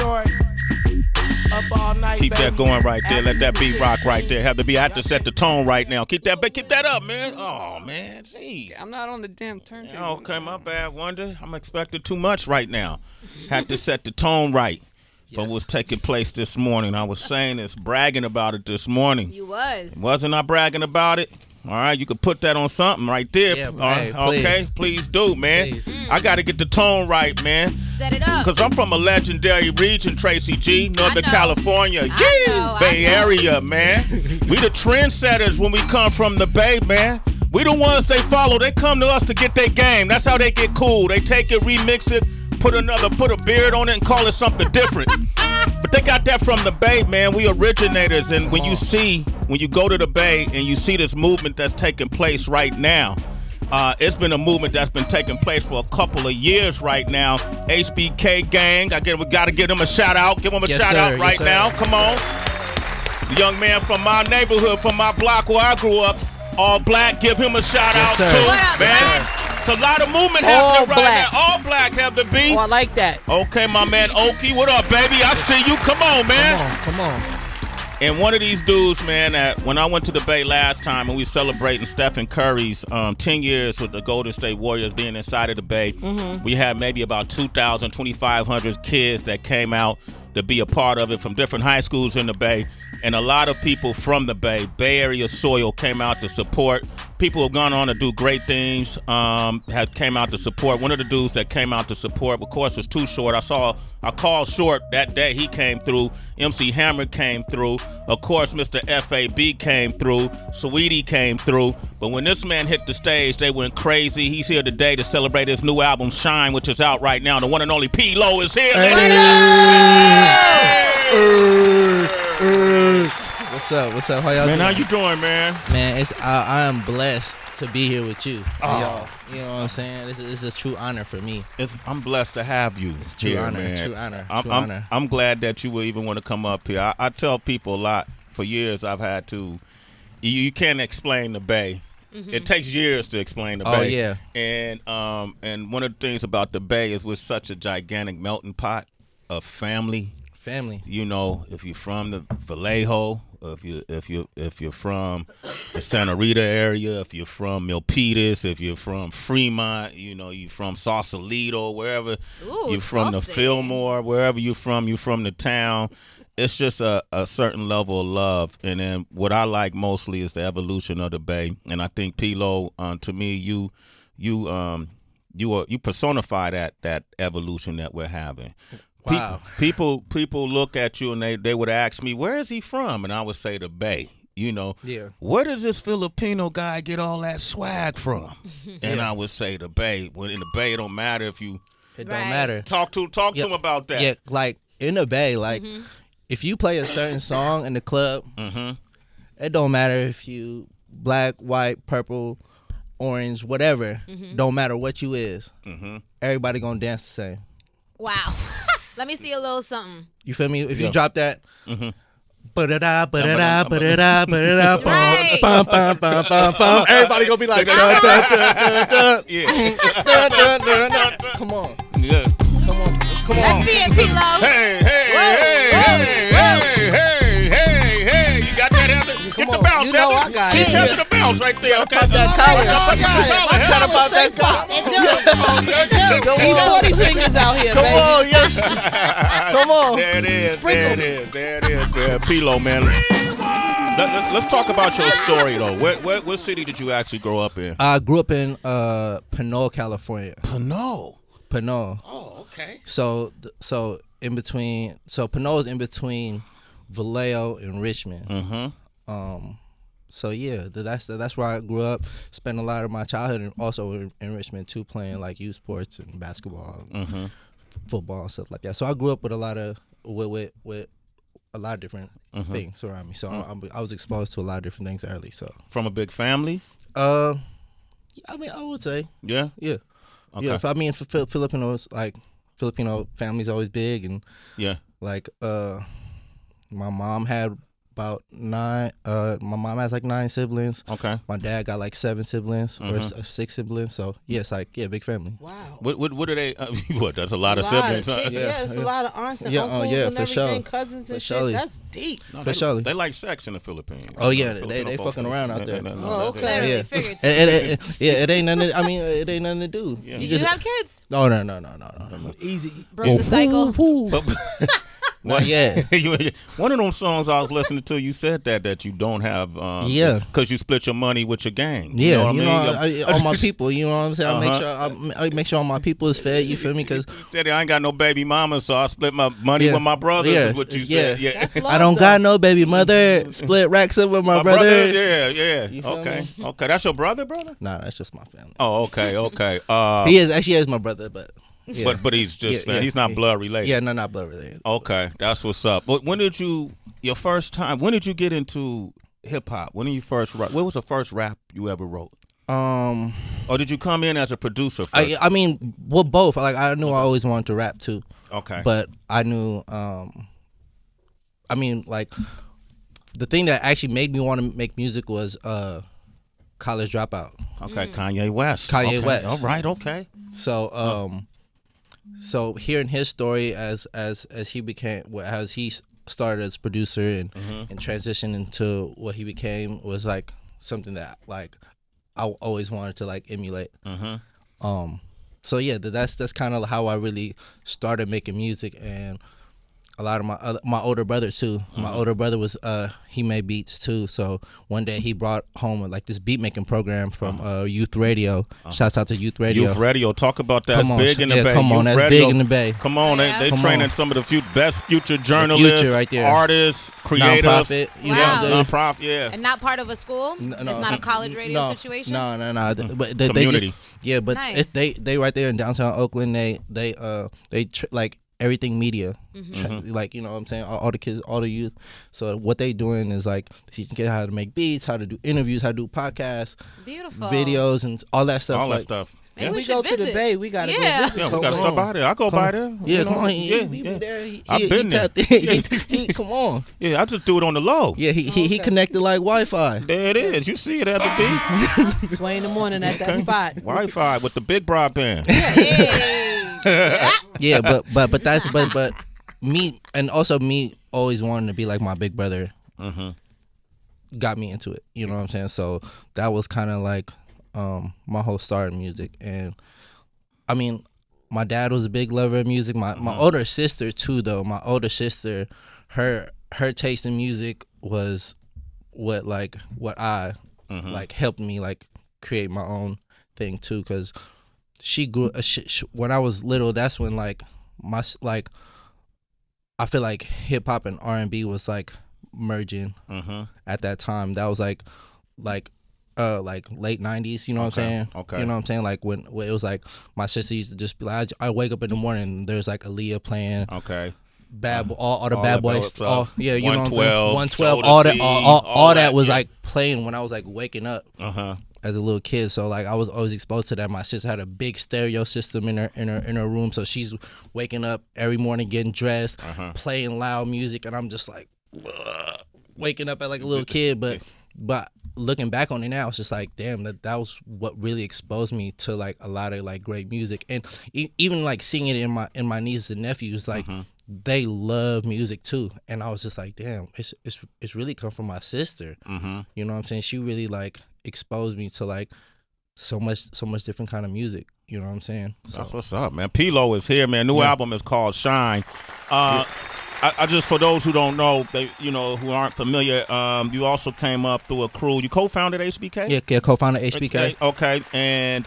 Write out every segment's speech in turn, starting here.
Torey. Up all night, Keep baby. that going right there. Let that beat rock 16. right there. Have to be. I have to set the tone right now. Keep that up, man. Oh man, jeez. I'm not on the damn turntable. Okay, my bad, Wonder. I'm expecting too much right now. Had to set the tone right for what's taking place this morning. I was saying this, bragging about it this morning. You was. Wasn't I bragging about it? All right, you could put that on something right there. Yeah, All right, hey, okay, please do, man. Please. I got to get the tone right, man. Set it up. Because I'm from a legendary region, Tracy G, Northern know. California. I know, Bay I know. Area, man. We the trendsetters when we come from the Bay, man. We the ones they follow. They come to us to get their game. That's how they get cool. They take it, remix it, put a beard on it and call it something different. But they got that from the Bay, man. We originators. And when you go to the Bay and you see this movement that's taking place right now, it's been a movement that's been taking place for a couple of years right now. HBK gang, we got to give them a shout out. Give them a shout out right now. Come on. The young man from my neighborhood, from my block where I grew up, all black. Give him a shout out sir. too, What up, man. It's a lot of movement All happening black. right now. All black have the beat. Oh, I like that. Okay, my man Aoki, what up, baby? I see you. Come on, man. Come on. And one of these dudes, man, that when I went to the Bay last time and we celebrating Stephen Curry's 10 years with the Golden State Warriors being inside of the Bay, we had maybe about 2,000, 2,500 kids that came out to be a part of it from different high schools in the Bay. And a lot of people from the Bay Area soil came out to support. People have gone on to do great things, came out to support. One of the dudes that came out to support, of course, was Too Short. I called Short that day. He came through. MC Hammer came through. Of course, Mr. FAB came through. Sweetie came through. But when this man hit the stage, they went crazy. He's here today to celebrate his new album, Shine, which is out right now. The one and only P-Lo is here. What's up? How y'all Man, doing? how you doing, man? Man, I am blessed to be here with you. Oh. Y'all. You know what I'm saying? This is a true honor for me. I'm blessed to have you. It's true here, honor. man. True honor. I'm glad that you would even want to come up here. I tell people a lot. For years, I've had to. You can't explain the Bay. It takes years to explain the Bay. Oh yeah. And one of the things about the Bay is we're such a gigantic melting pot of family. You know, if you're from the Vallejo, if you're from the Santa Rita area, if you're from Milpitas, if you're from Fremont, you know, you're from Sausalito, wherever you're from the Fillmore, wherever you're from the town. It's just a certain level of love. And then what I like mostly is the evolution of the Bay. And I think P-Lo, to me, you personify that evolution that we're having. Wow. People look at you and they would ask me, where is he from? And I would say the Bay. You know, where does this Filipino guy get all that swag from? And I would say the Bay. When in the Bay, it don't matter if you. It don't matter. Talk to him about that. Yeah, like in the Bay, like if you play a certain song in the club, it don't matter if you black, white, purple, orange, whatever. Don't matter what you is. Everybody gonna dance the same. Wow. Let me see a little something. You feel me? If you drop that. Ba-da-da, Right. bum, bum, bum, bum, bum. Everybody gonna be like, dun, dun, dun, dun, dun. Dun, dun, dun, dun. Come on. Yeah. Come on. Let's see it, P-Lo. Hey. You got that, Heather? Get the on. bounce, You know Heather. I got Get it. Heather the bounce right there, okay? Pop that collar. I got it. I pop that collar. It do. These 40 fingers out here, Come baby. on, yes. Come on. There it is. Sprinkle. There it is. Man. P-Lo, man. Let's talk about your story, though. What city did you actually grow up in? I grew up in Pinole, California. Pinole. Oh, okay. So in between. So Pinole's in between Vallejo and Richmond. So yeah, that's where I grew up. Spent a lot of my childhood and also in Richmond too, playing like youth sports and basketball, football and stuff like that. So I grew up with a lot of with a lot of different things around me. So I was exposed to a lot of different things early. So From a big family? I mean, I would say Yeah. yeah. Okay. Yeah, I mean, for Filipinos, like Filipino family's always big, and Yeah. like my mom had about 9. My mom has like 9 siblings. Okay. My dad got like 7 siblings or 6 siblings. So yeah, it's like big family. Wow. What are they? What? That's a lot of siblings. Huh? Yeah, it's a lot of aunts and Yeah, uncles yeah, and for everything, sure. cousins and For shit. surely. That's deep. No, For sure. they like sex in the Philippines. Oh yeah, Filipino they folks, fucking around out there. Oh, okay. Literally, Yeah. figuratively. It ain't nothing. I mean, it ain't nothing to do. Yeah. Do you have kids? No. Easy. Broke the cycle. Not yet. One of those songs I was listening to, you said that you don't have, Yeah, because you split your money with your gang. Yeah, you know what I mean? all my people. You know what I'm saying. I make sure all my people is fed. You feel me? Because You said I ain't got no baby mama, so I split my money with my brothers. Yeah. Is what you said. Yeah. That's love, I don't though. got no baby mother. Split racks up with my brother. brother. Yeah. You feel Okay. me? Okay. That's your brother? Nah, that's just my family. Oh, okay. He is my brother, but yeah. But he's just he's not blood related. Yeah, no, not blood related. Okay, that's what's up. But when did you get into hip hop? When did you first rap? What was the first rap you ever wrote? Or did you come in as a producer first? I mean, well, both. Like I knew I always wanted to rap too. Okay. But I knew, I mean, like the thing that actually made me want to make music was College Dropout. Okay, Kanye West. Kanye Okay, West. All right, okay. So so hearing his story as he started as producer and transitioned into what he became was like something that like I always wanted to like emulate. So yeah, that's kind of how I really started making music. And a lot of my older brother too. My older brother was he made beats too. So one day he brought home like this beat making program from Youth Radio. Shouts out to Youth Radio. Youth Radio, talk about that. Come on, It's big in the Bay. come on, Youth that's Radio. big in the Bay. Come on, Yeah. they Come training on. some of the best future journalists, future right there. artists, creators, Nonprofit, you Wow. know, nonprofit, yeah. And not part of a school? No, It's not a college radio situation? No. But Community. But Nice. they right there in downtown Oakland. They like everything media, like you know what I'm saying, all the kids, all the youth. So what they doing is like teaching kids how to make beats, how to do interviews, how to do podcasts, Beautiful. videos, and all that stuff. All like, that stuff. Maybe Yeah. we We should go to the visit. Bay. We gotta Yeah. go visit. Yeah, we Come gotta on. stop by there. I go by there. Yeah, you come know? on. Yeah, He be there. I've been there. Come on. Yeah, I just do it on the low. Yeah, he connected like Wi-Fi. There it is. You see it at the beat. Sway in the morning at that spot. Wi-Fi with the big broadband. Hey. Yeah, but that's but me, and also me always wanting to be like my big brother got me into it. You know what I'm saying? So that was kind of like my whole start in music. And I mean, my dad was a big lover of music. My older sister too, though. My older sister, her taste in music was what I like helped me like create my own thing too, because she grew when I was little. That's when like I feel like hip hop and R&B was like merging at that time. That was like late 90s, you know what I'm saying? Okay. You know what I'm saying? Like when it was like my sister used to just be like, I wake up in the morning and there's like Aaliyah playing, Okay. all the all bad that boys, stuff. all, yeah, you know what I'm saying? 112, 112, all that, Jodeci, all all that that, was yeah. like playing when I was like waking up as a little kid. So like I was always exposed to that. My sister had a big stereo system in her room, so she's waking up every morning, getting dressed, playing loud music, and I'm just like waking up at like a little kid. But looking back on it now, it's just like, damn, that was what really exposed me to like a lot of like great music. And even like seeing it in my nieces and nephews, like they love music too. And I was just like, damn, it's really come from my sister. You know what I'm saying? She really like exposed me to like so much different kind of music. You know what I'm saying? So. That's what's up, man. P-Lo is here, man. New album is called Shine. I just, for those who don't know, who aren't familiar, you also came up through a crew. You co-founded HBK? Yeah, co-founder HBK. Okay. And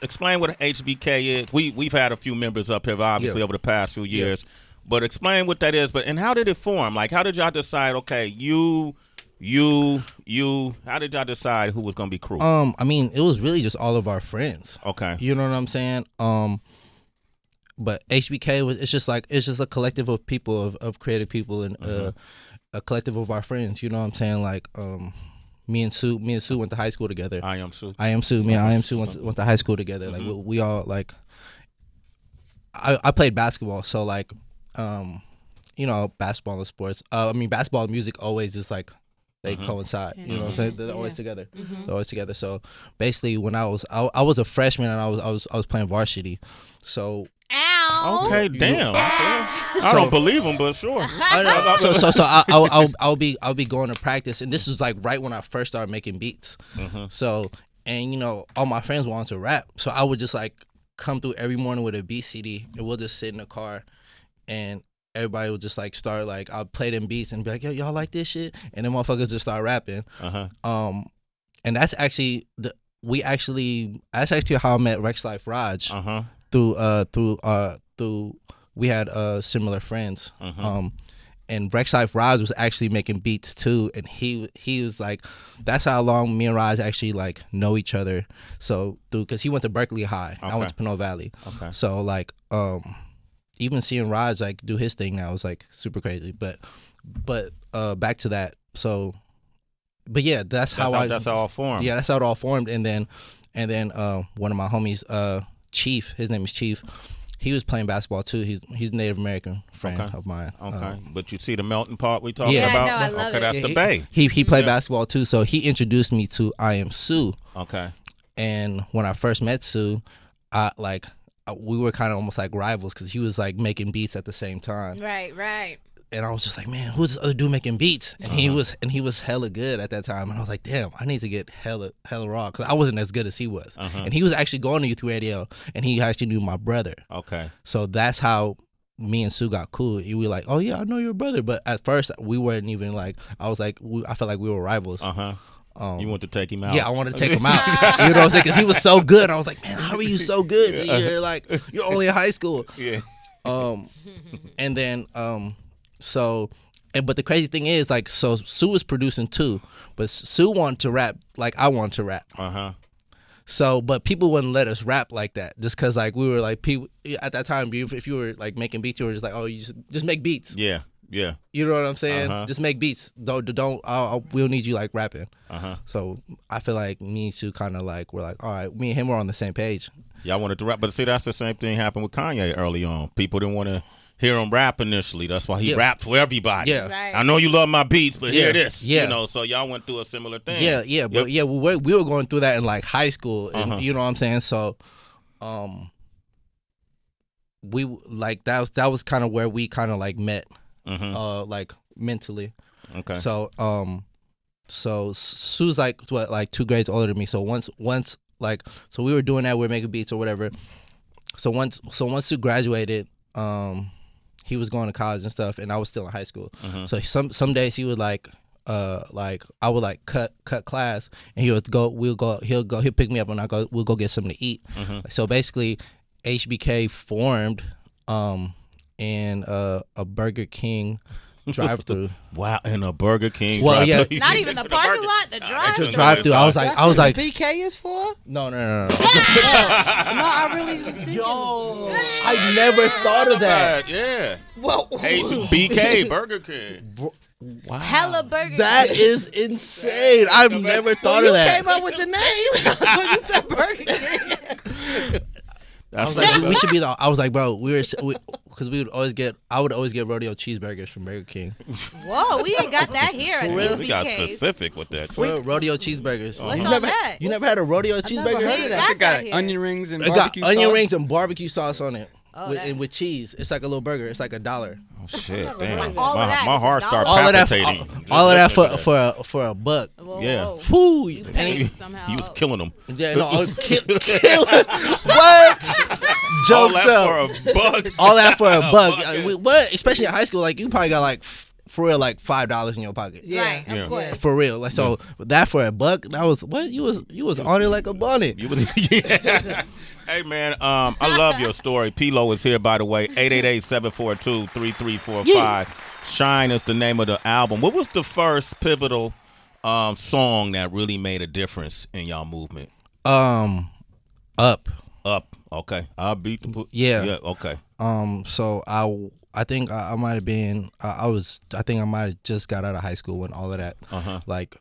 explain what HBK is. We've had a few members up here, obviously, over the past few years. But explain what that is. And how did it form? Like, how did y'all decide, okay, you, how did y'all decide who was going to be crew? I mean, it was really just all of our friends. Okay. You know what I'm saying? But HBK it's just a collective of people, of creative people, and a collective of our friends. You know what I'm saying? Like me and Sue went to high school together. I Am Sue. I Am Sue went to high school together. Like we all like I played basketball, so like basketball and sports. I mean, basketball and music always just like they coincide. You know what I'm saying? They're always together. They're always together. So basically, when I was a freshman and I was playing varsity. So. Ow. Okay, damn. I don't believe him, but sure. I'll be going to practice, and this was like right when I first started making beats. So, and all my friends wanted to rap, so I would just like come through every morning with a beat CD, and we'll just sit in the car, and everybody would just like start like I'll play them beats and be like, yo, y'all like this shit, and then motherfuckers just start rapping. And that's actually that's actually how I met Rex Life Raj. Through we had similar friends. And Rex Life Raj was actually making beats too, and he was like, that's how long me and Raj actually like know each other. So because he went to Berkeley High, I went to Pinot Valley. So like even seeing Raj like do his thing now is like super crazy. But back to that. So but yeah, that's how it all formed. Yeah, that's how it all formed. And then one of my homies, Chief, his name is Chief. He was playing basketball too. He's a Native American friend of mine. But you see the melting pot we talking about? No, I love it. That's the Bay. He played basketball too, so he introduced me to I Am Sue. And when I first met Sue, we were kind of almost like rivals because he was like making beats at the same time. Right. And I was just like, man, who's this other dude making beats? And he was hella good at that time. And I was like, damn, I need to get hella raw because I wasn't as good as he was. And he was actually going to Youth Radio, and he actually knew my brother. So that's how me and Sue got cool. We were like, oh yeah, I know your brother. But at first we weren't even like. I was like, I felt like we were rivals. You want to take him out? Yeah, I wanted to take him out. You know what I'm saying? Because he was so good. I was like, man, how are you so good? You're only in high school. And then but the crazy thing is, like, so Sue was producing too, but Sue wanted to rap like I wanted to rap. So, but people wouldn't let us rap like that, just cause like we were like people at that time. If you were like making beats, you were just like, oh, you just make beats. Yeah. You know what I'm saying? Just make beats. Don't. We'll need you like rapping. So I feel like me and Sue kind of like we're like, all right, me and him were on the same page. Y'all wanted to rap, but see, that's the same thing happened with Kanye early on. People didn't want to hear him rap initially. That's why he rapped for everybody. I know you love my beats, but hear this. So y'all went through a similar thing. But we were going through that in like high school, and you know what I'm saying. So, we like that was kind of where we kind of like met, like mentally. So so Sue's like 2 grades older than me. So once so we were doing that, we were making beats or whatever. So once Sue graduated, he was going to college and stuff, and I was still in high school. So some days he would like I would like cut class, and he'll pick me up, and we'll go get something to eat. So basically, HBK formed in a Burger King drive-through. Wow, in a Burger King. Well, drive-through. Not even the parking lot, the drive-through. Drive-through. I was like, VK is for? No. No, I really was thinking. Yo, I never thought of that. Yeah. Well, BK Burger King. Wow. Hella Burger That King. is insane. I've never thought of that. You came up with the name. When you said Burger King. I was like, we should be the. I was like, bro, because I would always get rodeo cheeseburgers from Burger King. Whoa, we ain't got that here at these We got BKs. specific with that. Rodeo cheeseburgers. What's on that? You never had a rodeo cheeseburger? never heard We of ain't that. got It got that here. onion rings and It got barbecue onion sauce. rings and barbecue sauce on it, that- with cheese. It's like a little burger. It's like $1. Oh shit! Damn. All of that My is heart $1. started All of that, palpitating. all of that for a buck. Whoa, Yeah. whoa. Whoo! You And paid he- somehow. He was killing them. Yeah, no, kill what? Jokes All up. that for a buck. All that for a buck. buck. What? Especially in high school, like you probably got like for real like $5 in your pocket. Right, Yeah. of course. For real, like so that for a buck, that was what you was on it like a bunny. You was, yeah. Hey man, I love your story. P-Lo is here, by the way. 888-742-3345. Shine is the name of the album. What was the first pivotal song that really made a difference in y'all movement? Up. Up. Okay. I'll beat the. Yeah. Yeah. Okay. So I think I might have been I think I might have just got out of high school when all of that like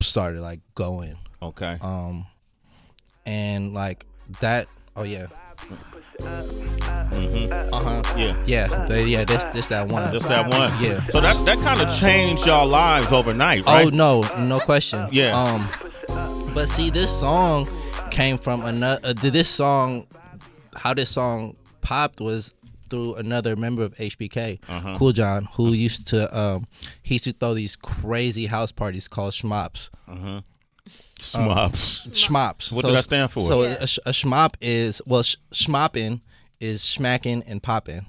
started like going. Okay. And like that. Oh yeah. Yeah. This that one. Just that one. Yeah. So that kind of changed y'all lives overnight, right? Oh no question. Yeah. But see, this song came from another. How this song popped was through another member of HBK, Cool John, who used to throw these crazy house parties called schmops. Schmops. What did that stand for? So a schmop is schmopping is smacking and popping.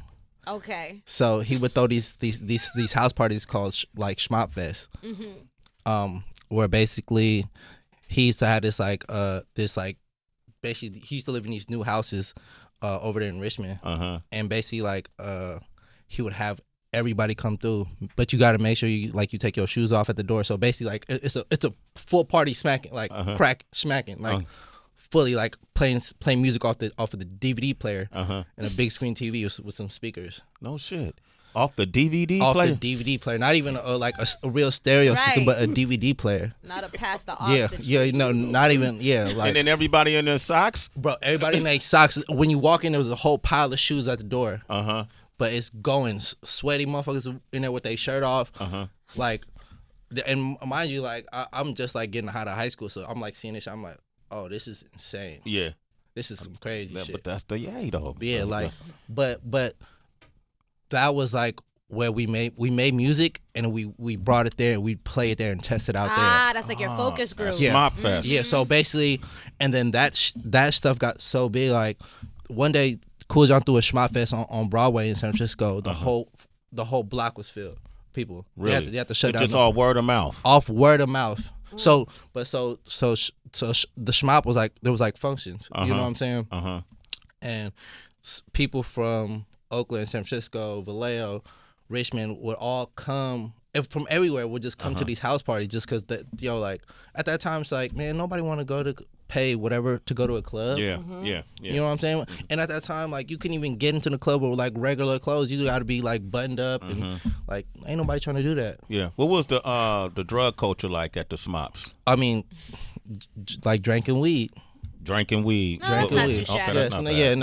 Okay. So he would throw these house parties called like Schmop Fest, where basically he used to have basically he used to live in these new houses over there in Richmond, and basically he would have everybody come through, but you got to make sure you take your shoes off at the door. So basically it's a full party smacking, crack smacking, fully playing music off of the DVD player and a big screen TV with some speakers. No shit. Off the DVD off player? The DVD player, not even a real stereo system, but a DVD player. Not a pass the off situation. Not even and then everybody in their socks? Bro, everybody in their socks. When you walk in, there was a whole pile of shoes at the door. But it's going sweaty motherfuckers in there with their shirt off. And mind you, I'm just getting out of high school, so I'm seeing this. I'm like, oh, this is insane. Yeah, this is some crazy shit. But that's the yay though. Yeah, but that was where we made music and we brought it there and we play it there and test it out there. That's your focus group. Smop Fest. Yeah, so basically, and then that stuff got so big. One day, Cool John threw a Schmop Fest on Broadway in San Francisco. The whole block was filled. People. Really? They had to shut down. Just all word of mouth. Off word of mouth. So the Schmop was there was functions. You know what I'm saying? And people from Oakland, San Francisco, Vallejo, Richmond would all come. From everywhere would just come to these house parties just because at that time it's man, nobody want to go to pay whatever to go to a club. Yeah. You know what I'm saying? And at that time you couldn't even get into the club with regular clothes. You got to be buttoned up and ain't nobody trying to do that. Yeah. What was the drug culture like at the Smops? I mean, drinking weed. Drinking weed. No, that's not too shabby. Okay, that's not bad.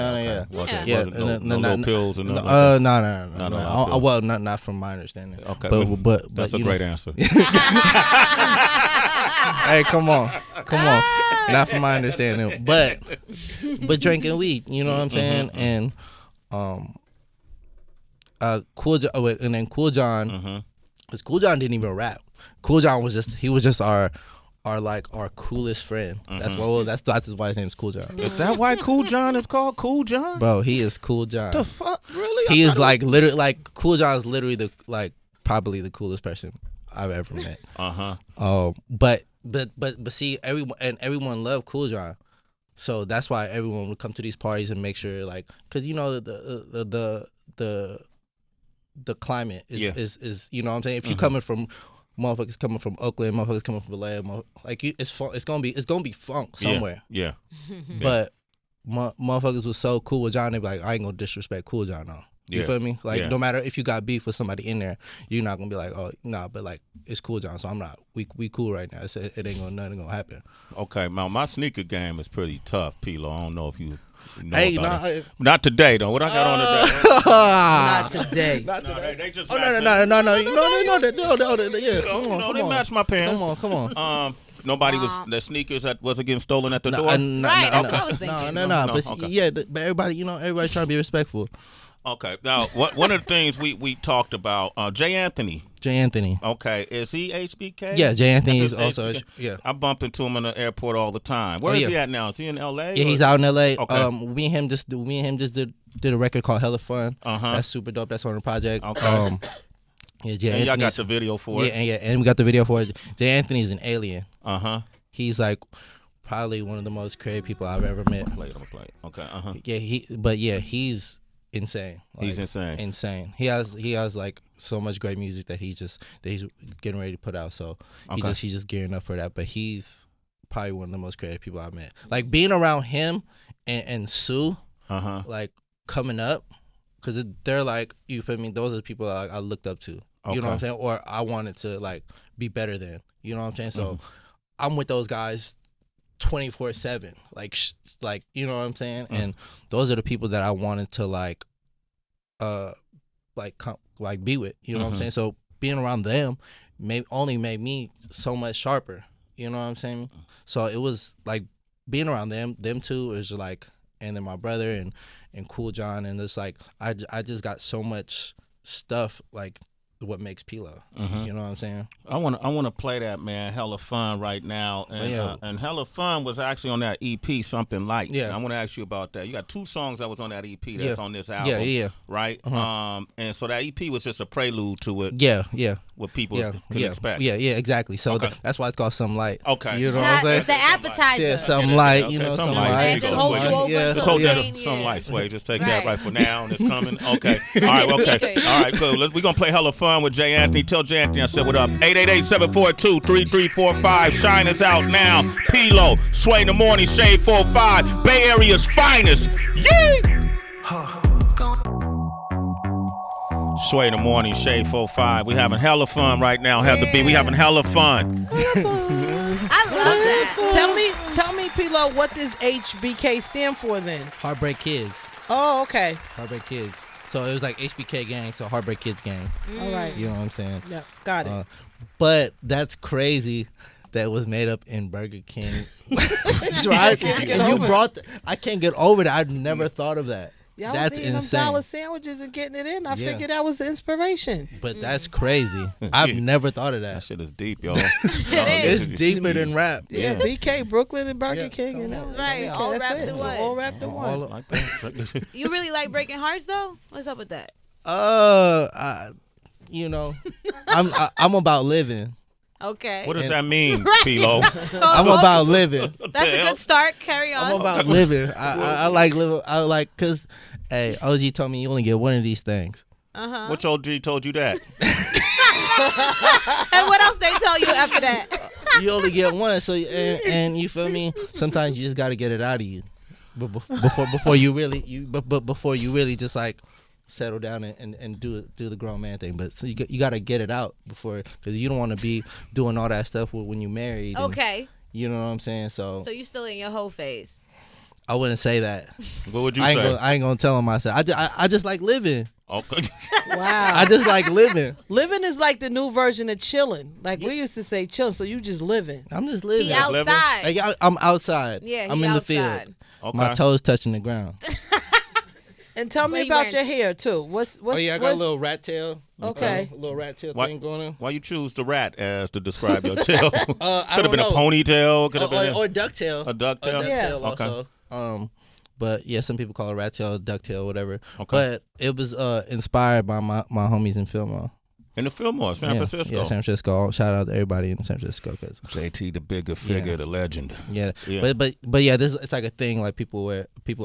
No pills and no. No. Well, not from my understanding. Okay, but that's a great answer. Hey, come on. Not from my understanding, but drinking weed. You know what I'm saying? And Cool John, and then Cool John, because Cool John didn't even rap. Cool John was just our coolest friend. That's why his name's Cool John. Is that why Cool John is called Cool John? Bro, he is Cool John. The fuck, really? He is literally Cool John is literally the probably the coolest person I've ever met. But see, everyone loved Cool John, so that's why everyone would come to these parties and make sure because the climate is you know what I'm saying. If you coming from motherfuckers coming from Oakland, motherfuckers coming from Vallejo, it's fun. It's gonna be funk somewhere. Yeah. But motherfuckers was so cool with John. They be I ain't gonna disrespect Cool John though. You feel me? No matter if you got beef with somebody in there, you're not gonna be oh nah, but it's Cool John, so I'm not. We cool right now. It ain't nothing gonna happen. Okay, my sneaker game is pretty tough, Pilo. I don't know if you. Hey, not today though. What I got on today? Not today. They just. No. Yeah. Come on. They match my pants. Come on. Nobody was sneakers that wasn't getting stolen at the door. Right, that's what I was thinking. But okay. yeah, but everybody, everybody's trying to be respectful. Okay, now one of the things we talked about, Jay Anthony. Okay, is he HBK? Yeah, Jay Anthony is also. Yeah, I bump into him in the airport all the time. Where is he at now? Is he in LA? Yeah, he's out in LA. Okay. Me and him just did a record called Hella Fun. That's super dope. That's on the project. Okay. Yeah, Jay and y'all got the video for it. And we got the video for it. Jay Anthony's an alien. He's probably one of the most creative people I've ever met. Play it on the plate. Okay. Yeah, he's insane. He's insane. Insane. He has so much great music that he's getting ready to put out. So he's just gearing up for that. But he's probably one of the most creative people I've met. Being around him and Sue, coming up, because they're you feel me? Those are the people I looked up to. You know what I'm saying? Or I wanted to be better than. You know what I'm saying? So I'm with those guys 24/7, like you know what I'm saying. And those are the people that I wanted to like be with, you know what I'm saying. So being around them only made me so much sharper, you know what I'm saying. So it was like being around them two is like, and then my brother and Cool John, and it's like I just got so much stuff like what makes P-Lo. You know what I'm saying? I want to play that, man. Hella Fun right now, and Hella Fun was actually on that EP, Something Light. Yeah. I want to ask you about that. You got 2 songs that was on that EP that's on this album. Yeah. Right. And so that EP was just a prelude to it. Yeah. What people can expect. Yeah, exactly. So that's why it's called Something Light. Okay. You know what I'm saying? It's the appetizer. Yeah, Something Light. Okay, You know, Something Something Light. Light. And just hold you over Yeah. until Just hold the that main, Something Light, Sway. Just take that Right. right for now, and it's coming. Okay. All right. Just Okay. secret. All right. Cool. We're gonna play Hella Fun with Jay Anthony. Tell Jay Anthony I said what up. 888-742-3345. Shine is out now. P-Lo, Sway in the Morning, Shade 45. Bay Area's finest. Yee! Sway in the Morning, Shade 45. We having hella fun right now. Have the beat. We having hella fun. I love that. Tell me, P-Lo, what does HBK stand for then? Heartbreak Kids. Oh, okay. Heartbreak Kids. So it was like HBK gang, so Heartbreak Kids gang. All right. You know what I'm saying? Yeah, got it. But that's crazy. That was made up in Burger King. I can't get over that. I've never thought of that. Y'all That's was eating insane. them dollar sandwiches and getting it in. I figured that was the inspiration. But that's crazy. I've never thought of That that. shit is deep, y'all. It's deeper than rap. Yeah, BK, Brooklyn, and Burger Yeah, King. And that, Right, okay, all that's wrapped it. in one. All wrapped in one. Like that. You really like Breaking Hearts though? What's up with that? I'm about living. Okay. What does that mean, P-Lo? I'm about living. That's a good start. Carry on. I'm about living. I like living. I like because, hey, OG told me you only get one of these things. Which OG told you that? And what else they tell you after that? You only get one, so and you feel me. Sometimes you just got to get it out of you, but before you really just like settle down and do the grown man thing. But so you got to get it out before, because you don't want to be doing all that stuff when you married. Okay. You know what I'm saying? So you still in your whole phase? I wouldn't say that. What would you say? I ain't gonna tell him myself. I just like living. Okay. Wow. I just like living. Living is like the new version of chilling. Like we used to say chilling, so you just living. I'm just living. He outside. Like, I'm outside. Yeah, I'm he in the outside. field. Okay. My toes touching the ground. And tell me Where you about wearing- your hair too. What's Oh yeah, I got a little rat tail. Okay. A little rat tail What? thing going on. Why you choose the rat as to describe your tail? Could I have don't been know. a ponytail. Could have been Or ducktail. a ducktail. Yeah. Also. But yeah, some people call it rat tail, ducktail, whatever. Okay. But it was inspired by my homies in Fillmore. In the Fillmore, San Francisco. Yeah, San Francisco. Shout out to everybody in San Francisco, cause JT, the bigger figure, the legend. yeah. Yeah. But yeah, it's like a thing. Like people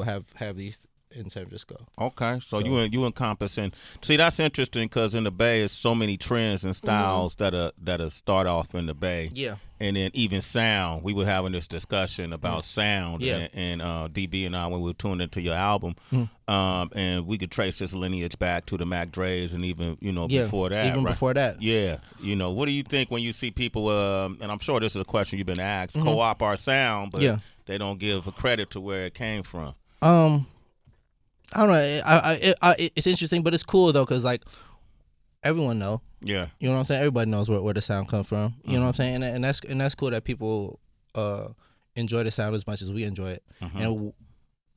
have these in San Francisco. Okay, so you encompass, and see, that's interesting because in the Bay, it's so many trends and styles that start off in the Bay. Yeah. And then even sound, we were having this discussion about sound, Yeah. and DB and I, when we were tuned into your album, and we could trace this lineage back to the Mac Dre's and even before that. Even right? before that. Yeah, what do you think when you see people? And I'm sure this is a question you've been asked. Co-op our sound, but they don't give a credit to where it came from. I don't know. It's interesting, but it's cool though, cause like everyone know. Yeah. You know what I'm saying? Everybody knows where the sound comes from. You know what I'm saying? And that's cool that people enjoy the sound as much as we enjoy it. And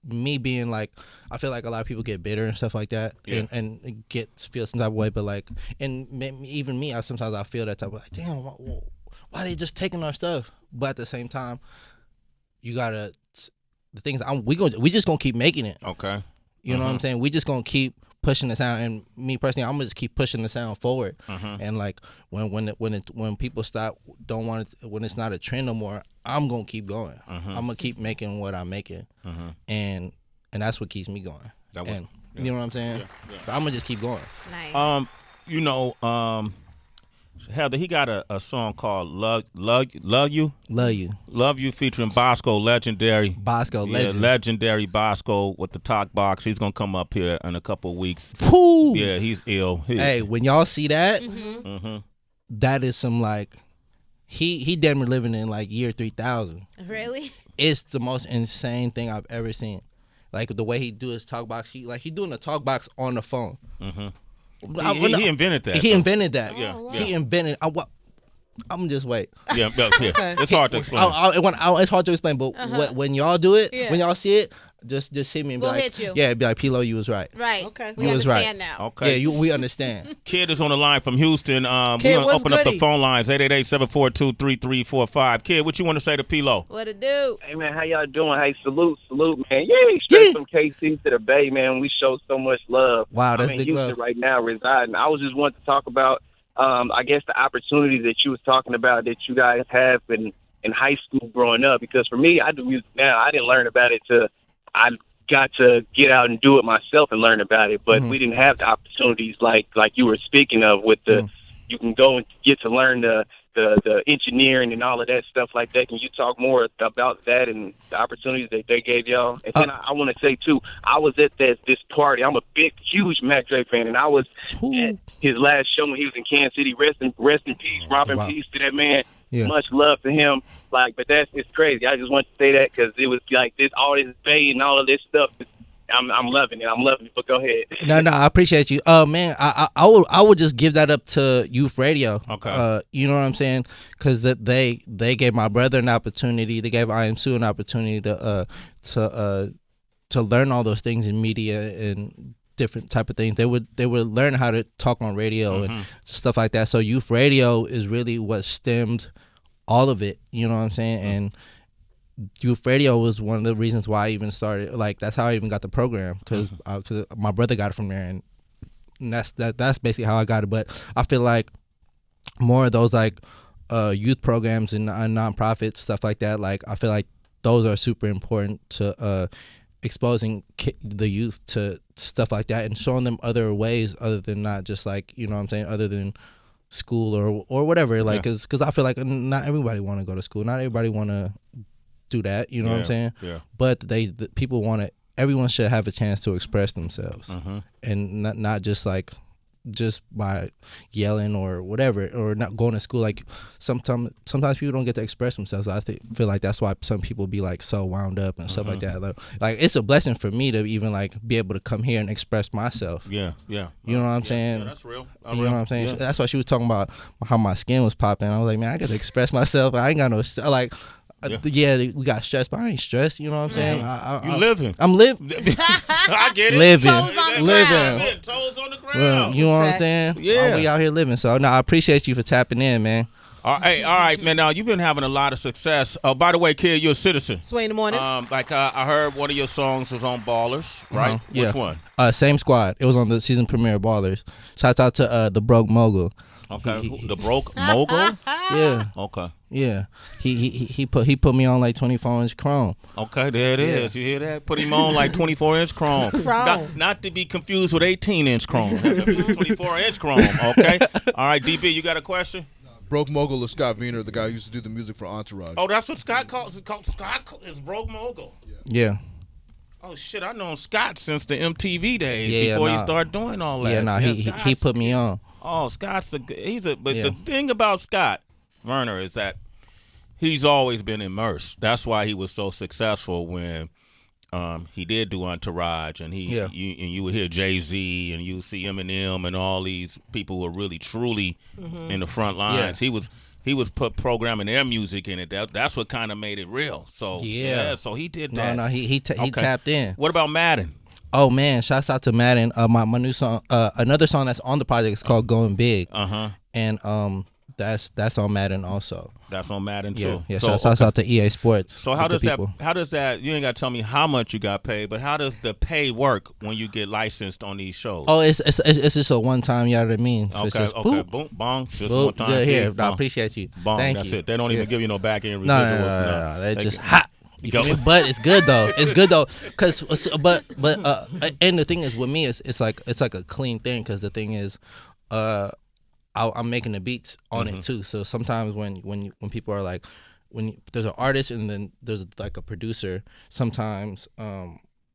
me being like, I feel like a lot of people get bitter and stuff like that, and feel some type of way. But like, and even me, sometimes I feel that type of like, damn, why they just taking our stuff? But at the same time, you gotta. The thing is, we just gonna keep making it. Okay. You know what I'm saying? We just gonna keep pushing the sound, and me personally, I'm gonna just keep pushing the sound forward. And like when people don't want it, when it's not a trend no more, I'm gonna keep going. I'm gonna keep making what I'm making, and that's what keeps me going. You know what I'm saying? Yeah. So I'm gonna just keep going. Nice. Heather, he got a song called Love You featuring Bosco, legendary. Bosco, legend. Yeah, legendary Bosco with the talk box. He's gonna come up here in a couple of weeks. Woo! Yeah, he's ill. Hey, when y'all see that, that is some like he damn near living in like year 3000. Really? it's the most insane thing I've ever seen. Like the way he do his talk box, he doing a talk box on the phone. He invented that. He invented that. Yeah. He invented. I'm just wait. Yeah. It's hard to explain. It's hard to explain, but when y'all do it, Yeah. when y'all see it, just hit me and be We'll like, hit you. Yeah, be like, P-Lo, you was right. Right. Okay. We You was right. understand now. Okay. Yeah, we understand. Kid is on the line from Houston. We're Kid, going to what's open up the goody? phone lines, 888-742-3345. Kid, what you want to say to P-Lo? What it do? Hey, man, how y'all doing? Hey, salute, man. Yay, straight from KC to the Bay, man. We show so much love. Wow, that's I'm in big Houston love. right now residing. I was just wanting to talk about, I guess, the opportunities that you was talking about that you guys have in high school growing up. Because for me, I do music now. I didn't learn about it till I got to get out and do it myself and learn about it. But we didn't have the opportunities like you were speaking of with the you can go and get to learn the engineering and all of that stuff like that. Can you talk more about that and the opportunities that they gave y'all? And then I want to say too, I was at this party. I'm a huge Mac Dre fan, and I was at his last show when he was in Kansas City. Rest in peace, Rob in peace to that man. Yeah. Much love to him. But it's crazy. I just want to say that because it was like this, all this Bay and all of this stuff. I'm loving it. But go ahead. No, I appreciate you. Man, I would just give that up to youth radio. Okay. You know what I'm saying? Because they gave my brother an opportunity. They gave I Am Sue an opportunity to learn all those things in media and different type of things. They would learn how to talk on radio and stuff like that. So youth radio is really what stemmed all of it. You know what I'm saying? And youth radio was one of the reasons why I even started. Like that's how I even got the program because my brother got it from there, and that's basically how I got it. But I feel like more of those like youth programs and nonprofits, stuff like that. Like I feel like those are super important to exposing the youth to stuff like that and showing them other ways other than not just like, you know what I'm saying, other than school or whatever. Like because I feel like not everybody want to go to school, not everybody want to do that, you know what I'm saying? Yeah. But people want to. Everyone should have a chance to express themselves, and not just like just by yelling or whatever, or not going to school. Like sometimes people don't get to express themselves. I feel like that's why some people be like so wound up and stuff like that. Like it's a blessing for me to even like be able to come here and express myself. Yeah. You know what I'm saying? Yeah, that's real. You know what I'm saying? Yeah. That's why she was talking about how my skin was popping. I was like, man, I got to express myself. I ain't got no like. Yeah, we got stressed, but I ain't stressed. You know what I'm saying? You living. I'm living. I get it. Living. Toes on the Living. ground. Toes on the ground. Well, you know what I'm saying? Yeah. We out here living. So, no, I appreciate you for tapping in, man. All right, man. Now you've been having a lot of success. By the way, kid, you're a citizen. Sway in the morning. I heard one of your songs was on Ballers, right? Yeah. Which one? Same squad. It was on the season premiere of Ballers. Shouts out to the Broke Mogul. Okay, the Broke Mogul. Yeah. Okay. Yeah. He put me on like 24-inch chrome. Okay, there it is. You hear that? Put him on like 24-inch chrome. Not to be confused with 18-inch chrome. 24-inch chrome. Okay. All right, DB, you got a question? Broke Mogul is Scott Wiener, the guy who used to do the music for Entourage. Oh, that's what Scott calls it. Scott is Broke Mogul. Yeah. Oh shit! I known Scott since the MTV days Yeah, before he started doing all that. Yeah, he put me on. Oh, Scott's but the thing about Scott Werner is that he's always been immersed. That's why he was so successful when he did do Entourage, and you would hear Jay-Z and you would see Eminem and all these people who were really truly in the front lines. Yeah. He was programming their music in it. That's what kind of made it real. So so he did that. No, he tapped in. What about Madden? Oh man, shouts out to Madden. My new song, another song that's on the project is called "Going Big," and that's on Madden also. That's on Madden too. Yeah. So shouts out to EA Sports. So how does that? You ain't got to tell me how much you got paid, but how does the pay work when you get licensed on these shows? Oh, it's just a one time. You know what I mean? So okay. Just, Boom, bong, just boop, one time. good here. Bong. I appreciate you. Bong, Thank that's you. it. They don't even give you no back end residuals. No. They just hot. You feel me? But it's good though. It's good though, cause and the thing is with me, it's like a clean thing, cause the thing is, I'm making the beats on it too. So sometimes when people are like, when there's an artist and then there's like a producer, sometimes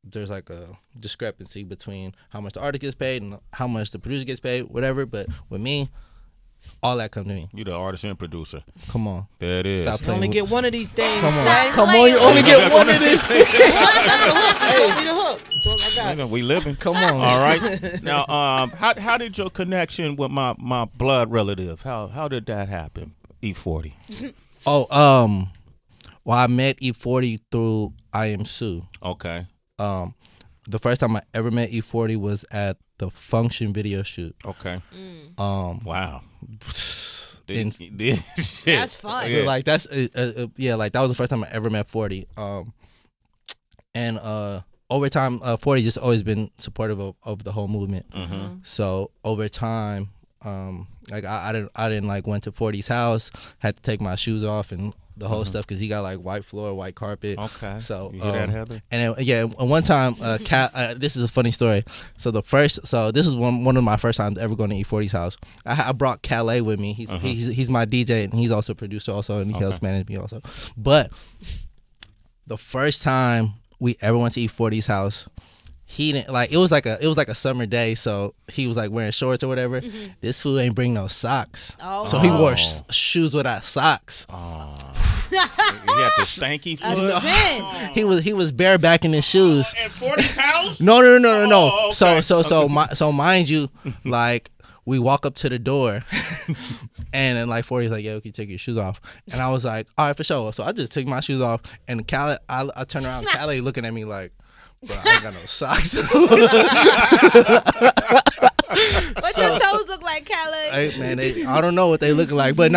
there's like a discrepancy between how much the artist gets paid and how much the producer gets paid, whatever. But with me, All that come to me. You the artist and producer. Come on. There it is. Stop You playing only with- get one of these things. Come on. Sway. Come on, you only get one of these things. Hey, be the hook. That's all I got. Nigga, we living. Come on. All right. Now, how did your connection with my blood relative? How did that happen? E40. Oh, well, I met E40 through I Am Sue. Okay. The first time I ever met E40 was at the Function video shoot. Okay. Wow. And Shit. That's fun. Yeah. like that's yeah, like that was the first time I ever met 40. And over time, 40 just always been supportive of the whole movement. Mm-hmm. So over time, like I didn't like went to 40's house, had to take my shoes off and the whole stuff because he got like white floor, white carpet. Okay. So you hear that, Heather? And then, yeah, one time, this is a funny story. So this is one of my first times ever going to E40's house. I brought Calais with me. He's my DJ and he's also a producer also, and he helps manage me also. But the first time we ever went to E40's house, he didn't like it was like a summer day, so he was like wearing shorts or whatever. This fool ain't bring no socks, so he wore shoes without socks. He had the stanky A foot. sin. He was bareback in his shoes. At 40's house? No. Oh, okay. So mind you, like we walk up to the door, and then like 40's like, "Yo, can you take your shoes off?" And I was like, "All right, for sure." So I just took my shoes off, and Calais, I turn around, Calais looking at me like, "Bro, I ain't got no socks." What your toes look like, Calais? Hey, man, I don't know what they look like, but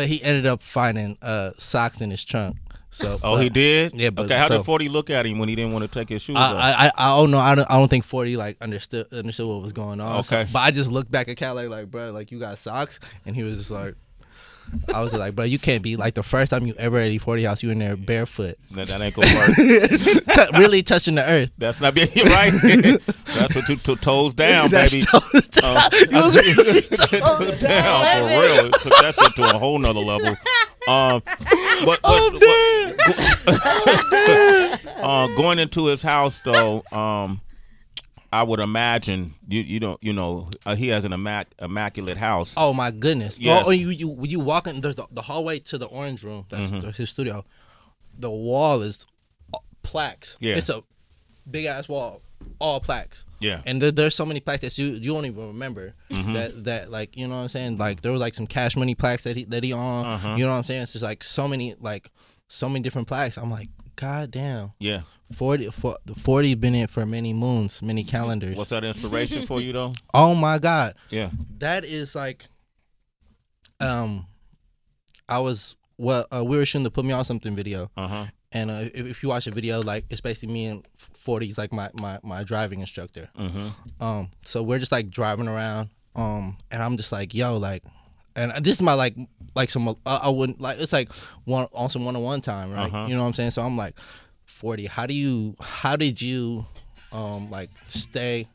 he ended up finding socks in his trunk. So He did? Yeah, but okay, how so- did 40 look at him when he didn't want to take his shoes off? I don't know. I don't think 40 like understood what was going on. Okay. But I just looked back at Calais like, bro, like you got socks, and he was just like, I was like, bro, you can't be like the first time you ever at E40 house, you in there barefoot, that ain't gonna work. really touching the earth. That's not being right. That's what toes down, That's baby. toes down. He was really toes down for real. Took that shit to a whole nother level. Going into his house though, I would imagine he has an immaculate house. Oh my goodness! Yes. Oh, you walk in. There's the hallway to the orange room. That's his studio. The wall is plaques. Yeah. It's a big ass wall, all plaques. Yeah. And there's so many plaques that you don't even remember that like, you know what I'm saying? Like there was like some Cash Money plaques that he on. You know what I'm saying? It's just like so many different plaques. I'm like, God damn. Yeah. 40 been in for many moons, many calendars. What's that inspiration for you though? Oh my God. Yeah. That is like, we were shooting the Put Me On Something video. And if you watch the video, like it's basically me and 40's like my driving instructor. So we're just like driving around, and I'm just like, yo, like, and this is my like some I wouldn't like it's like on some one-on-one time, right? You know what I'm saying? So I'm like, 40, how did you like stay?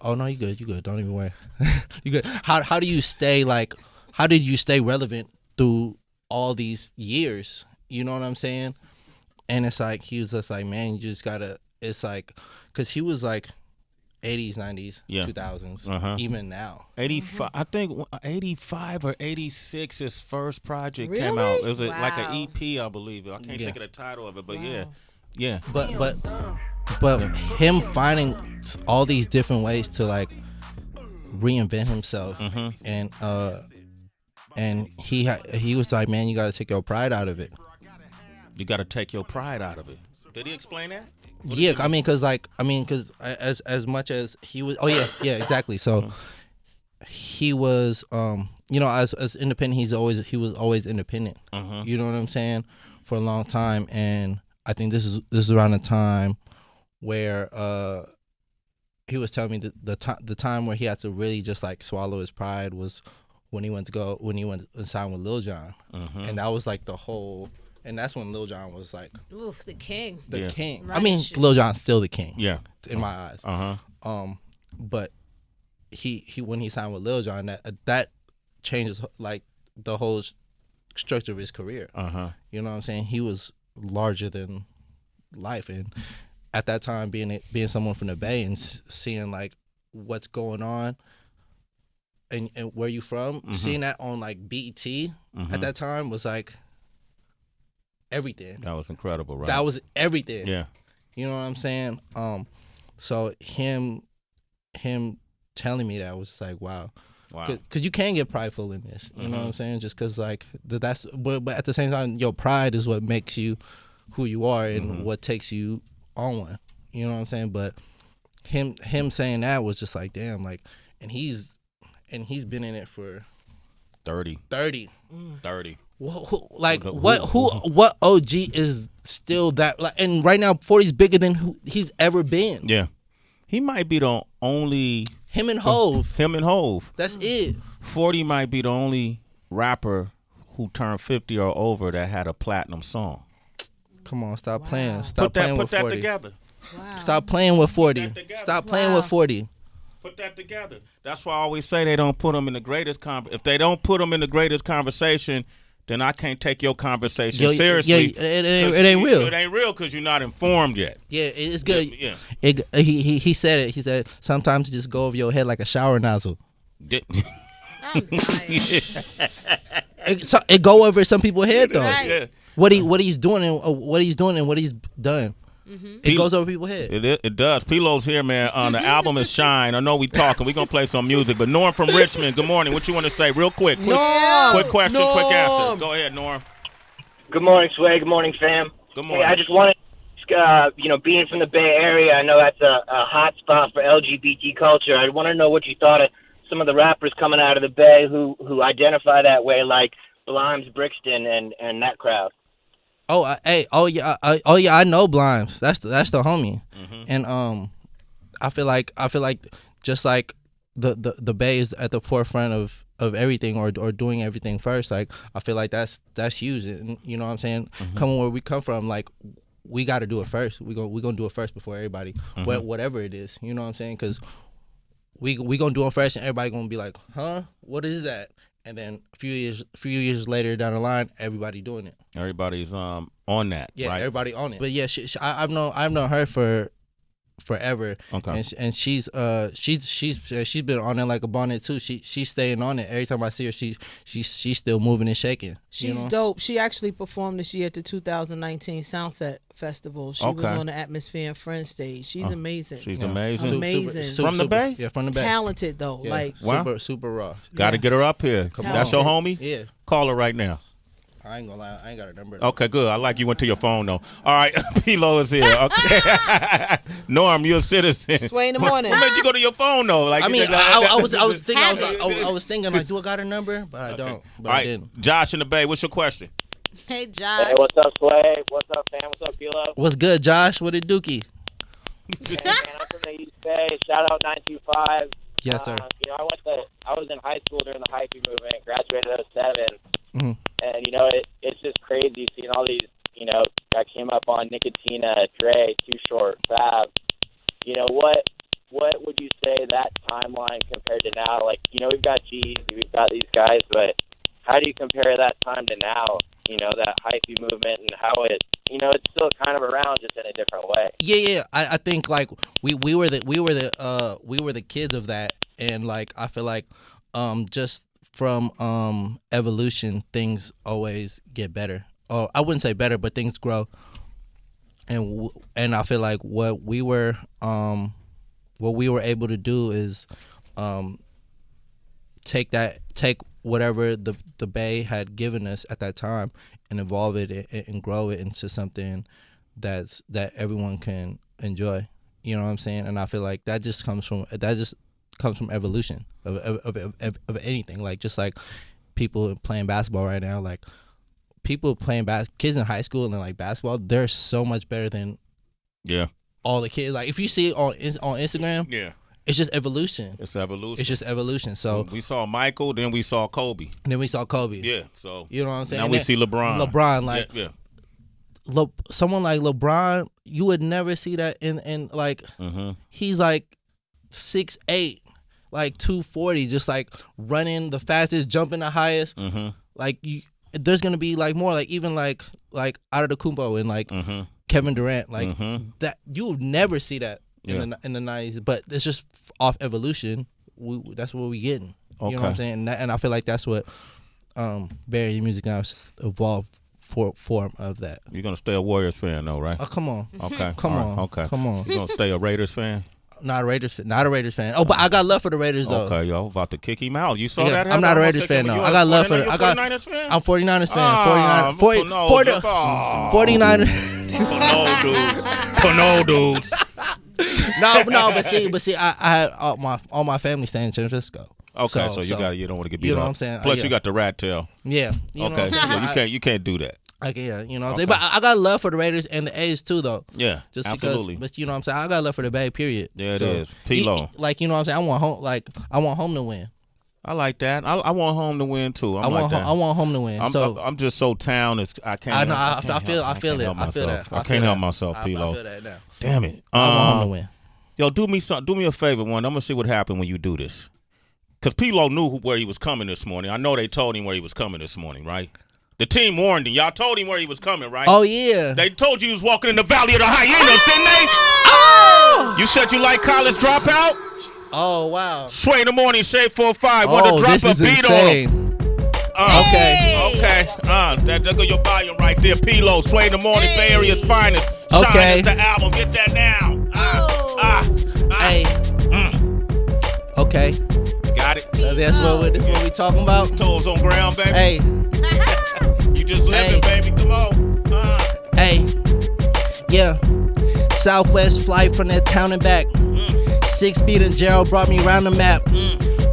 Oh no, you good. Don't even worry. You good. How do you stay like? How did you stay relevant through all these years? You know what I'm saying? And it's like he was just like, man, you just gotta. It's like, cause he was like, 80s, 90s, 2000s, even now. 85, I think 85 or 86, his first project Really? came out. It was like Wow. an EP, I believe. I can't think of the title of it, but yeah. But him finding all these different ways to like reinvent himself, and he was like, man, you got to take your pride out of it. You got to take your pride out of it. Did he explain that? Yeah, I mean, cause as much as he was, yeah, exactly. So he was, as independent, he was always independent. You know what I'm saying? For a long time, and I think this is around the time where he was telling me that the time where he had to really just like swallow his pride was when he went and signed with Lil Jon, and that was like the whole. And that's when Lil Jon was like, Oof, the king. the king. Right. I mean, Lil Jon's still the king. Yeah. In my eyes. But he when he signed with Lil Jon, that changes like the whole structure of his career. You know what I'm saying? He was larger than life, and at that time, being someone from the Bay and seeing like what's going on, and where you from, seeing that on like BET at that time was like everything. That was incredible, right? That was everything. Yeah. You know what I'm saying? So him telling me that was just like, wow. Because you can get prideful in this. You know what I'm saying? Just because like but at the same time, your pride is what makes you who you are and what takes you on one. You know what I'm saying? But him saying that was just like, damn, like, and he's been in it for 30. 30. What OG is still that, like, and right now 40's bigger than who he's ever been. Yeah. He might be the only Him and Hove. That's it. 40 might be the only rapper who turned 50 or over that had a platinum song. Come on, stop playing. Stop playing with 40. Put that together. Wow. Stop playing with 40. Stop playing with 40. Put that together. That's why I always say they don't put them in the greatest if they don't put them in the greatest conversation, then I can't take your conversation seriously. Yeah, it ain't real. It ain't real because you're not informed yet. Yeah, it's good. Yeah. He said it. He said sometimes it just go over your head like a shower nozzle. I'm dying. It go over some people's head though. Right. Yeah. What he's doing and what he's done. It goes over people's head. It does. Pilo's here, man. The album is Shine. I know we talking. We're going to play some music. But Norm from Richmond, good morning. What you want to say real quick? Quick question, quick answer. Go ahead, Norm. Good morning, Sway. Good morning, fam. Good morning. Hey, I just wanted, being from the Bay Area, I know that's a hot spot for LGBT culture. I want to know what you thought of some of the rappers coming out of the Bay who identify that way, like Blimes, Brixton, and that crowd. I know Blimes. That's the homie. And I feel like just like the Bay is at the forefront of everything or doing everything first. Like I feel like that's huge. And you know what I'm saying? Coming where we come from, like we got to do it first. We gonna do it first before everybody, whatever it is. You know what I'm saying? Because we gonna do it first, and everybody gonna be like, huh? What is that? And then a few years later down the line, everybody doing it. Everybody's on that. Yeah, right? everybody on it. But yeah, I've known her for forever. Okay. And she's been on it like a bonnet too. She's staying on it. Every time I see her, she's still moving and shaking. She's dope. She actually performed this year at the 2019 Soundset Festival. She was on the Atmosphere and Friends stage. She's amazing. She's amazing. Amazing. From the Bay? Yeah, from the Bay. Talented though. Yeah. Like super raw. Got to get her up here. That's your homie? Yeah. Call her right now. I ain't gonna lie, I ain't got a number. Okay, good. I like you went to your phone though. All right, P-Lo is here. Okay, Norm, you're a citizen. Sway in the morning. What made you go to your phone though? Like, I mean, I was thinking like, do I got a number? But I don't. But all right, I didn't. Josh in the Bay. What's your question? Hey, Josh. Hey, what's up, Sway? What's up, fam? What's up, Pilo? What's good, Josh? What it dookie? Hey, man, I'm from the East Bay. Shout out 925. Yes, sir. I was in high school during the hyphy movement. Graduated at 07. Mm-hmm. And it's just crazy seeing all these. I came up on Nicotina, Dre, Too Short, Fab. What would you say that timeline compared to now? Like, we've got G's, we've got these guys, but how do you compare that time to now? That hyphy movement and how it's still kind of around, just in a different way. Yeah. I think like we were the kids of that, and like I feel like just from evolution, things always get better. Oh, I wouldn't say better, but things grow. And I feel like what we were able to do is take whatever the Bay had given us at that time and evolve it and grow it into something that everyone can enjoy. You know what I'm saying? And I feel like that just comes from evolution of anything. Like just like people playing basketball right now, like people playing kids in high school and like basketball, they're so much better than all the kids. Like if you see it on Instagram, it's just evolution. It's evolution. It's just evolution. So we saw Michael, then we saw Kobe. Yeah. So you know what I'm saying? Now we see LeBron. Someone like LeBron, you would never see that in like he's like 6'8", like 240, just like running the fastest, jumping the highest. Like there's gonna be like more like even like Antetokounmpo and like Kevin Durant, like that you would never see that in the 90s. But it's just off evolution. That's what we getting. You know what I'm saying? And I feel like that's what Barry music now is just evolved form of that. You're gonna stay a Warriors fan though, right? Oh, come on. Okay. Come All on. right. Okay. Come on. You gonna stay a Raiders fan? Not a Raiders fan. Oh, but I got love for the Raiders though. Okay, yo, about to kick him out. You saw that? I'm not a Raiders fan though. I got love for. I got. 49ers fan? I'm 49ers fan. 49ers. 49ers. dudes. No, but see, I had all my family staying in San Francisco. Okay, so you don't want to get beat up. You know what I'm saying? Plus, you got the rat tail. Yeah. Okay, so you can't do that. You know what I'm saying? But I got love for the Raiders and the A's too, though. Yeah, just absolutely. Because, but you know what I'm saying? I got love for the Bay, period. Yeah, it is. P-Lo. Like, you know what I'm saying? I want home to win. I like that. I want home to win too. I want home to win. I'm just so town. I can't. I know. I feel it. I feel that. I can't help myself, P-Lo. I feel that now. Damn it. I want home to win. Yo, do me a favor, one. I'm gonna see what happened when you do this. Cause P-Lo knew where he was coming this morning. I know they told him where he was coming this morning, right? The team warned him. Y'all told him where he was coming, right? Oh yeah. They told you he was walking in the Valley of the Hyenas, didn't they? Oh! You said you like College Dropout? Oh wow. Sway in the morning, Shade 4-5. Want to drop this is a beat insane. on him? Okay. That go your volume right there. P-Lo, Sway in the morning, Bay Area's finest. Shine is the album. Get that now. Hey. Okay. Got it. This is what we talking about. Toes on ground, baby. Hey. You just living, baby. Come on. Hey. Yeah. Southwest flight from that town and back. 6 feet and Gerald brought me round the map.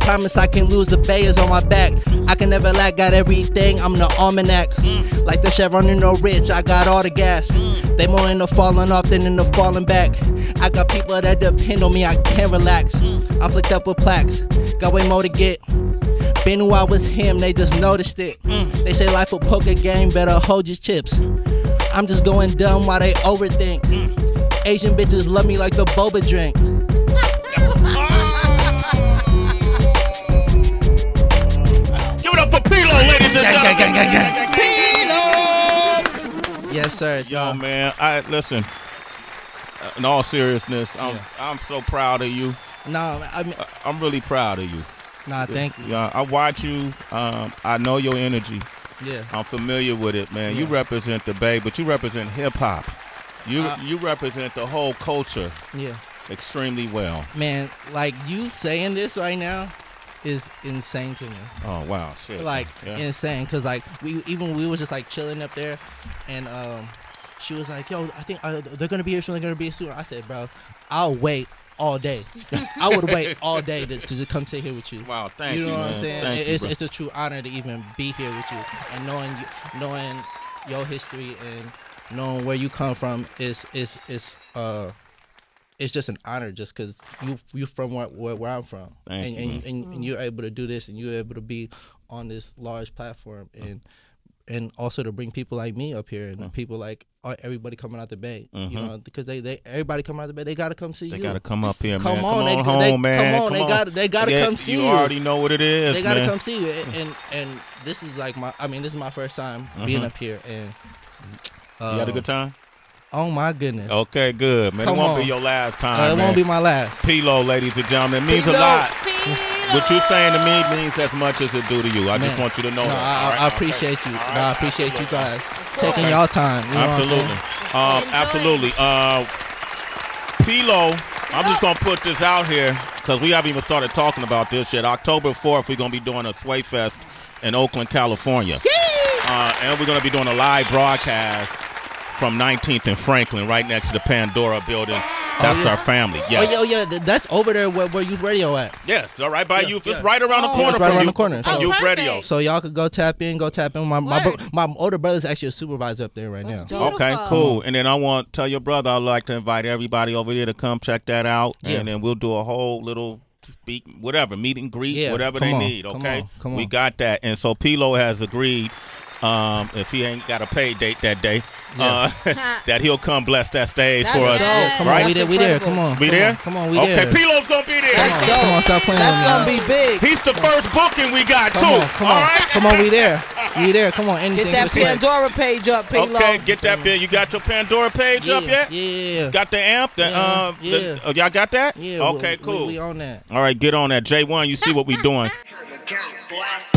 Promise I can lose, the Bay is on my back. I can never lack, got everything, I'm the almanac. Like the Chevron in the rich, I got all the gas. They more into falling off than into falling back. I got people that depend on me, I can't relax. I'm flicked up with plaques, got way more to get. Been knew I was him, they just noticed it. They say life a poker game, better hold your chips. I'm just going dumb while they overthink. Asian bitches love me like the boba drink. Give it up for P-Lo, ladies and gentlemen. P-Lo! Yes, sir. Yo, man, listen. In all seriousness, I'm so proud of you. No, I mean, I'm really proud of you. Nah, thank you. Yeah, I watch you. I know your energy. Yeah. I'm familiar with it, man. You represent the Bay, but you represent hip hop. You represent the whole culture. Yeah. Extremely well. Man, like you saying this right now is insane to me. Oh wow, shit. Like insane, cause like we was just like chilling up there, and she was like, "Yo, I think they're gonna be here soon. They're gonna be here soon." I said, "Bro, I'll wait all day. I would wait all day to just come sit here with you." Wow, thank you. You know what man. I'm saying? Thank you, it's a true honor to even be here with you, and knowing your history and knowing where you come from is it's just an honor, just because you from where I'm from, and you're able to do this, and you're able to be on this large platform, and also to bring people like me up here, and people like everybody coming out the Bay, you know, because they everybody coming out the Bay, they gotta come see you. They gotta come up here, man. Come on home, man. Come on, they gotta come see you. You already know what it is. They gotta come see you, and this is like this is my first time being up here, and you had a good time. Oh my goodness. Okay, good, man. It won't be your last time. It won't be my last. P-Lo, ladies and gentlemen, it means a lot. What you're saying to me means as much as it do to you. I just want you to know that. I appreciate you. I appreciate you guys taking y'all time. You know absolutely. P-Lo, I'm just gonna put this out here because we haven't even started talking about this yet. October 4th, we're gonna be doing a Sway Fest in Oakland, California, and we're gonna be doing a live broadcast from 19th and Franklin, right next to the Pandora building. That's our family. Yes. Oh yeah, that's over there where Youth Radio at. Yes, all right by Youth. It's right around the corner. It's right around the corner from Youth Radio. So y'all could go tap in. My older brother's actually a supervisor up there right now. Okay, cool. And then I want to tell your brother I'd like to invite everybody over there to come check that out, and then we'll do a whole little meet and greet, whatever they need. Okay, come on. We got that. And so P-Lo has agreed. If he ain't got a pay date that day, that he'll come bless that stage for us. Come on, we there. Come on, we there. Come on, we there. Okay, P-Lo's gonna be there. Come on, stop playing. That's gonna be big. He's the first booking we got too. Come on, come on, we there. We there. Come on, anything. Get that Pandora page up, P-Lo. Okay, get that bit. You got your Pandora page up yet? Yeah. Got the amp? Y'all got that? Yeah. Okay, cool. We on that. All right, get on that. J1, you see what we doing. black